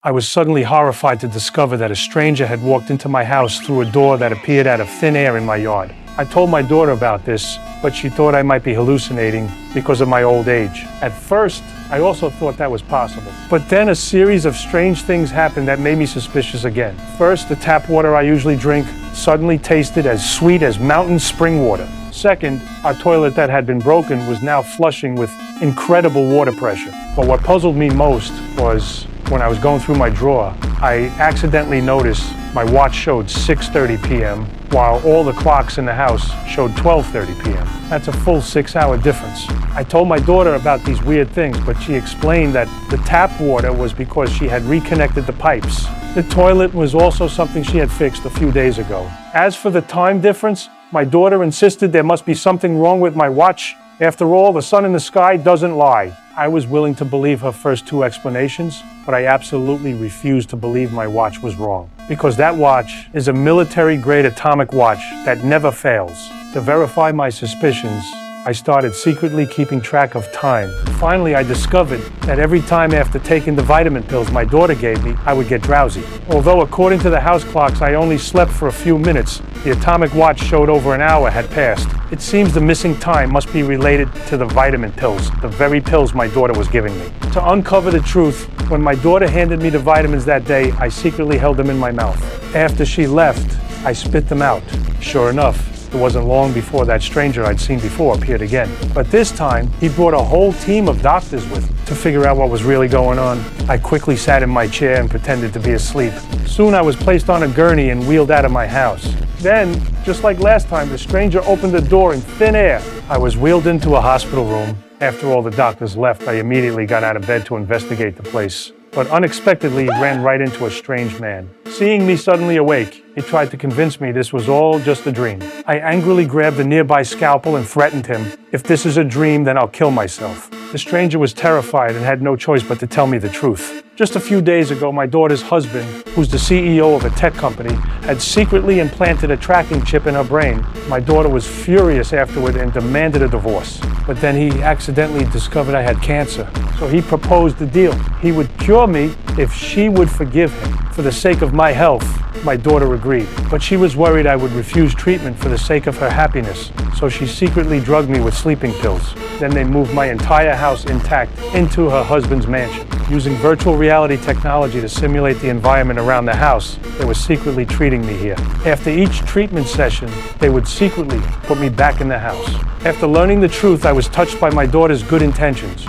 I was suddenly horrified to discover that a stranger had walked into my house through a door that appeared out of thin air in my yard. I told my daughter about this, but she thought I might be hallucinating because of my old age. At first, I also thought that was possible. But then a series of strange things happened that made me suspicious again. First, the tap water I usually drink suddenly tasted as sweet as mountain spring water. Second, our toilet that had been broken was now flushing with incredible water pressure. But what puzzled me most was when I was going through my drawer, I accidentally noticed my watch showed 6:30 p.m. while all the clocks in the house showed 12:30 p.m. That's a full 6-hour difference. I told my daughter about these weird things, but she explained that the tap water was because she had reconnected the pipes. The toilet was also something she had fixed a few days ago. As for the time difference, my daughter insisted there must be something wrong with my watch. After all, the sun in the sky doesn't lie. I was willing to believe her first two explanations, but I absolutely refused to believe my watch was wrong. Because that watch is a military-grade atomic watch that never fails. To verify my suspicions, I started secretly keeping track of time. Finally, I discovered that every time after taking the vitamin pills my daughter gave me, I would get drowsy. Although according to the house clocks, I only slept for a few minutes, the atomic watch showed over an hour had passed. It seems the missing time must be related to the vitamin pills, the very pills my daughter was giving me. To uncover the truth, when my daughter handed me the vitamins that day, I secretly held them in my mouth. After she left, I spit them out. Sure enough, it wasn't long before that stranger I'd seen before appeared again. But this time, he brought a whole team of doctors with him to figure out what was really going on. I quickly sat in my chair and pretended to be asleep. Soon I was placed on a gurney and wheeled out of my house. Then, just like last time, the stranger opened the door in thin air. I was wheeled into a hospital room. After all the doctors left, I immediately got out of bed to investigate the place. But unexpectedly, he ran right into a strange man. Seeing me suddenly awake, he tried to convince me this was all just a dream. I angrily grabbed a nearby scalpel and threatened him, "If this is a dream, then I'll kill myself." The stranger was terrified and had no choice but to tell me the truth. Just a few days ago, my daughter's husband, who's the CEO of a tech company, had secretly implanted a tracking chip in her brain. My daughter was furious afterward and demanded a divorce. But then he accidentally discovered I had cancer, so he proposed a deal. He would cure me if she would forgive him. For the sake of my health, my daughter agreed. But she was worried I would refuse treatment for the sake of her happiness, so she secretly drugged me with sleeping pills. Then they moved my entire house intact into her husband's mansion. Using virtual reality technology to simulate the environment around the house, they were secretly treating me here. After each treatment session, they would secretly put me back in the house. After learning the truth, I was touched by my daughter's good intentions.